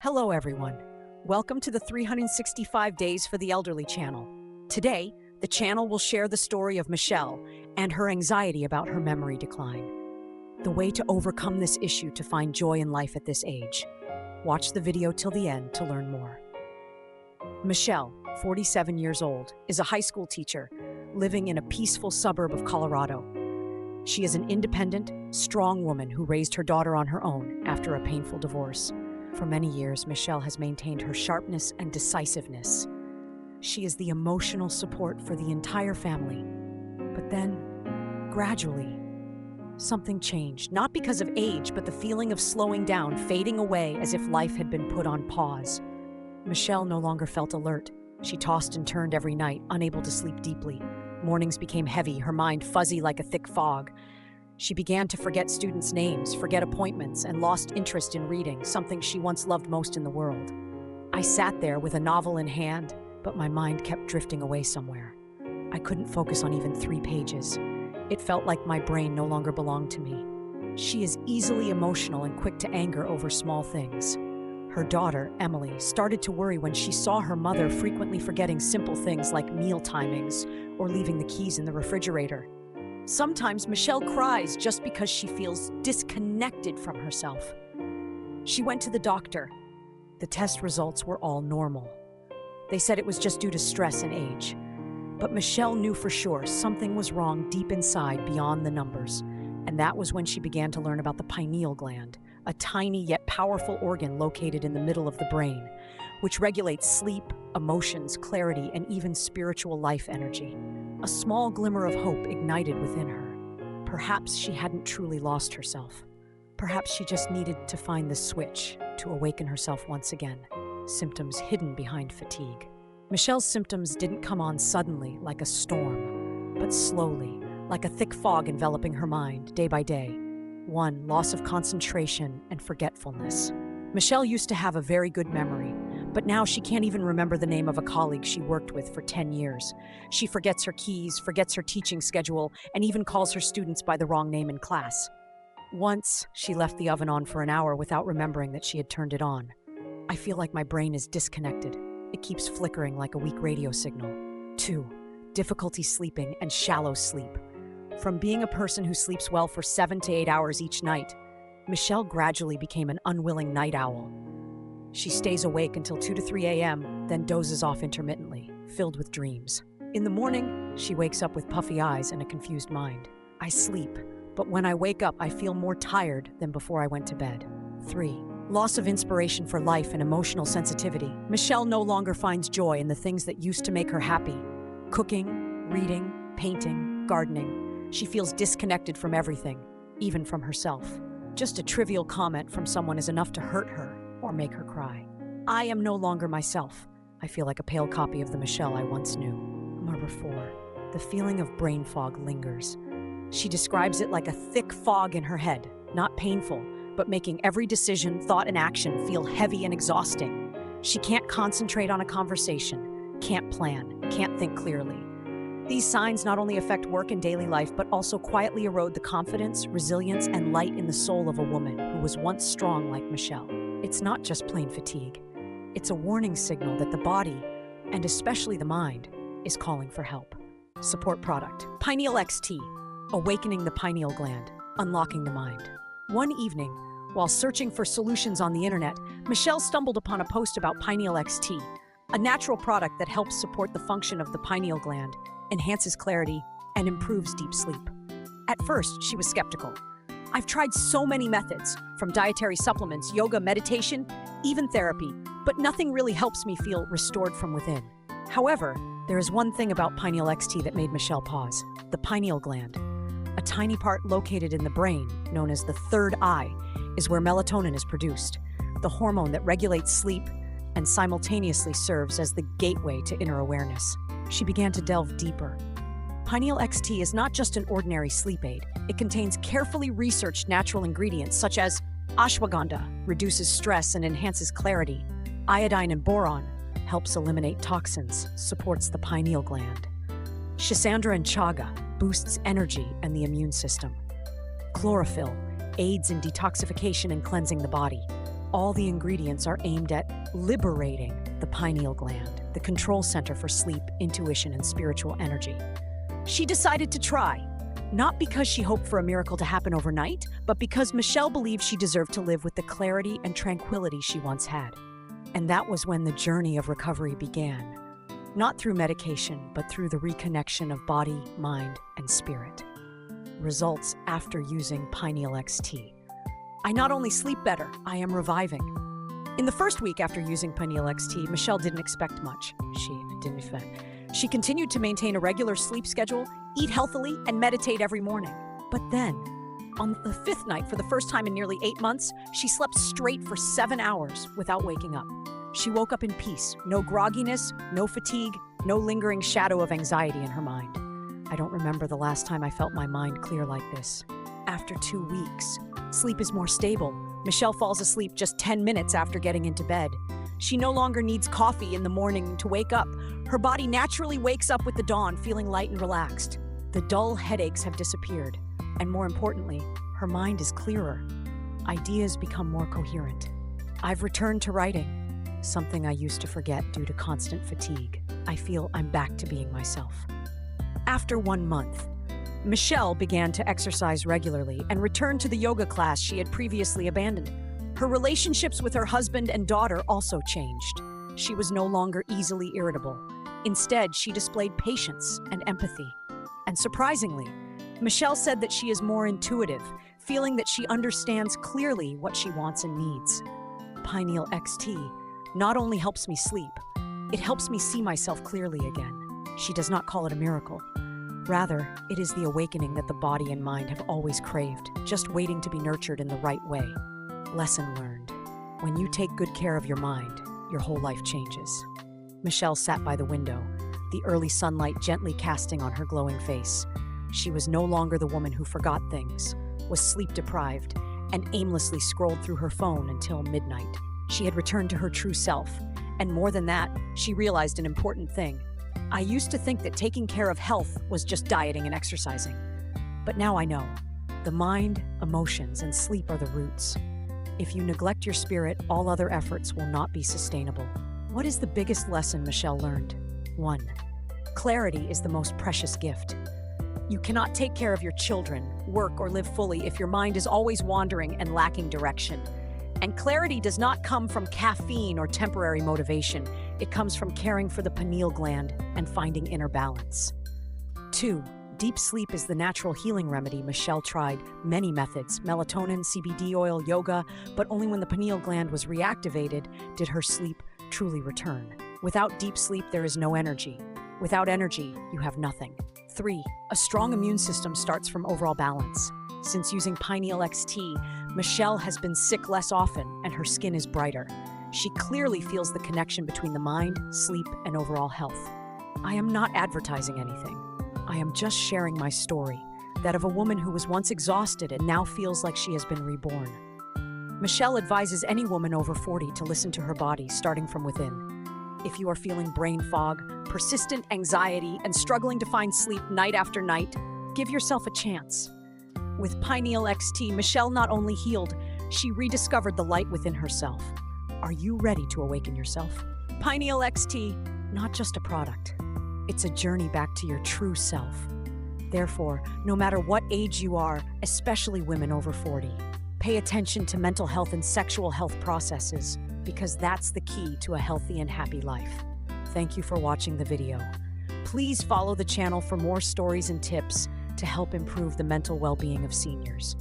Hello everyone. Welcome to the 365 Days for the Elderly channel. Today, the channel will share the story of Michelle and her anxiety about her memory decline. The way to overcome this issue to find joy in life at this age. Watch the video till the end to learn more. Michelle, 47 years old, is a high school teacher living in a peaceful suburb of Colorado. She is an independent, strong woman who raised her daughter on her own after a painful divorce. For many years, Michelle has maintained her sharpness and decisiveness. She is the emotional support for the entire family. But then, gradually, something changed. Not because of age, but the feeling of slowing down, fading away as if life had been put on pause. Michelle no longer felt alert. She tossed and turned every night, unable to sleep deeply. Mornings became heavy, her mind fuzzy like a thick fog. She began to forget students' names, forget appointments, and lost interest in reading, something she once loved most in the world. I sat there with a novel in hand, but my mind kept drifting away somewhere. I couldn't focus on even 3 pages. It felt like my brain no longer belonged to me. She is easily emotional and quick to anger over small things. Her daughter, Emily, started to worry when she saw her mother frequently forgetting simple things like meal timings or leaving the keys in the refrigerator. Sometimes Michelle cries just because she feels disconnected from herself. She went to the doctor. The test results were all normal. They said it was just due to stress and age. But Michelle knew for sure something was wrong deep inside beyond the numbers. And that was when she began to learn about the pineal gland, a tiny yet powerful organ located in the middle of the brain, which regulates sleep, emotions, clarity, and even spiritual life energy. A small glimmer of hope ignited within her. Perhaps she hadn't truly lost herself. Perhaps she just needed to find the switch to awaken herself once again. Symptoms hidden behind fatigue. Michelle's symptoms didn't come on suddenly like a storm, but slowly, like a thick fog enveloping her mind day by day. 1. Loss of concentration and forgetfulness. Michelle used to have a very good memory, but now she can't even remember the name of a colleague she worked with for 10 years. She forgets her keys, forgets her teaching schedule, and even calls her students by the wrong name in class. Once, she left the oven on for an hour without remembering that she had turned it on. I feel like my brain is disconnected. It keeps flickering like a weak radio signal. 2. Difficulty sleeping and shallow sleep. From being a person who sleeps well for 7 to 8 hours each night, Michelle gradually became an unwilling night owl. She stays awake until 2 to 3 a.m., then dozes off intermittently, filled with dreams. In the morning, she wakes up with puffy eyes and a confused mind. I sleep, but when I wake up, I feel more tired than before I went to bed. 3. Loss of inspiration for life and emotional sensitivity. Michelle no longer finds joy in the things that used to make her happy. Cooking, reading, painting, gardening. She feels disconnected from everything, even from herself. Just a trivial comment from someone is enough to hurt her or make her cry. I am no longer myself. I feel like a pale copy of the Michelle I once knew. Number 4. The feeling of brain fog lingers. She describes it like a thick fog in her head, not painful, but making every decision, thought, and action feel heavy and exhausting. She can't concentrate on a conversation, can't plan, can't think clearly. These signs not only affect work and daily life, but also quietly erode the confidence, resilience, and light in the soul of a woman who was once strong like Michelle. It's not just plain fatigue. It's a warning signal that the body, and especially the mind, is calling for help. Support product. Pineal XT. Awakening the pineal gland. Unlocking the mind. One evening, while searching for solutions on the internet, Michelle stumbled upon a post about Pineal XT, a natural product that helps support the function of the pineal gland, enhances clarity, and improves deep sleep. At first, she was skeptical. I've tried so many methods, from dietary supplements, yoga, meditation, even therapy, but nothing really helps me feel restored from within. However, there is one thing about Pineal XT that made Michelle pause: the pineal gland. A tiny part located in the brain, known as the third eye, is where melatonin is produced, the hormone that regulates sleep and simultaneously serves as the gateway to inner awareness. She began to delve deeper. Pineal XT is not just an ordinary sleep aid. It contains carefully researched natural ingredients such as ashwagandha, reduces stress and enhances clarity. Iodine and boron helps eliminate toxins, supports the pineal gland. Schisandra and chaga boosts energy and the immune system. Chlorophyll aids in detoxification and cleansing the body. All the ingredients are aimed at liberating the pineal gland, the control center for sleep, intuition, and spiritual energy. She decided to try, not because she hoped for a miracle to happen overnight, but because Michelle believed she deserved to live with the clarity and tranquility she once had. And that was when the journey of recovery began. Not through medication, but through the reconnection of body, mind, and spirit. Results after using Pineal XT. I not only sleep better, I am reviving. In the first week after using Pineal XT, Michelle didn't expect much. She continued to maintain a regular sleep schedule, eat healthily, and meditate every morning. But then, on the 5th night, for the first time in nearly 8 months, she slept straight for 7 hours without waking up. She woke up in peace, no grogginess, no fatigue, no lingering shadow of anxiety in her mind. I don't remember the last time I felt my mind clear like this. After 2 weeks, sleep is more stable. Michelle falls asleep just 10 minutes after getting into bed. She no longer needs coffee in the morning to wake up. Her body naturally wakes up with the dawn, feeling light and relaxed. The dull headaches have disappeared. And more importantly, her mind is clearer. Ideas become more coherent. I've returned to writing, something I used to forget due to constant fatigue. I feel I'm back to being myself. After 1 month, Michelle began to exercise regularly and returned to the yoga class she had previously abandoned. Her relationships with her husband and daughter also changed. She was no longer easily irritable. Instead, she displayed patience and empathy. And surprisingly, Michelle said that she is more intuitive, feeling that she understands clearly what she wants and needs. Pineal XT not only helps me sleep, it helps me see myself clearly again. She does not call it a miracle. Rather, it is the awakening that the body and mind have always craved, just waiting to be nurtured in the right way. Lesson learned. When you take good care of your mind, your whole life changes. Michelle sat by the window, the early sunlight gently casting on her glowing face. She was no longer the woman who forgot things, was sleep-deprived, and aimlessly scrolled through her phone until midnight. She had returned to her true self, and more than that, she realized an important thing. I used to think that taking care of health was just dieting and exercising. But now I know. The mind, emotions, and sleep are the roots. If you neglect your spirit, all other efforts will not be sustainable. What is the biggest lesson Michelle learned? 1. Clarity is the most precious gift. You cannot take care of your children, work, or live fully if your mind is always wandering and lacking direction. And clarity does not come from caffeine or temporary motivation. It comes from caring for the pineal gland and finding inner balance. 2. Deep sleep is the natural healing remedy. Michelle tried many methods, melatonin, CBD oil, yoga, but only when the pineal gland was reactivated did her sleep truly return. Without deep sleep, there is no energy. Without energy, you have nothing. 3. A strong immune system starts from overall balance. Since using Pineal XT, Michelle has been sick less often and her skin is brighter. She clearly feels the connection between the mind, sleep, and overall health. I am not advertising anything. I am just sharing my story, that of a woman who was once exhausted and now feels like she has been reborn. Michelle advises any woman over 40 to listen to her body, starting from within. If you are feeling brain fog, persistent anxiety, and struggling to find sleep night after night, give yourself a chance. With Pineal XT, Michelle not only healed, she rediscovered the light within herself. Are you ready to awaken yourself? Pineal XT, not just a product. It's a journey back to your true self. Therefore, no matter what age you are, especially women over 40, pay attention to mental health and sexual health processes, because that's the key to a healthy and happy life. Thank you for watching the video. Please follow the channel for more stories and tips to help improve the mental well-being of seniors.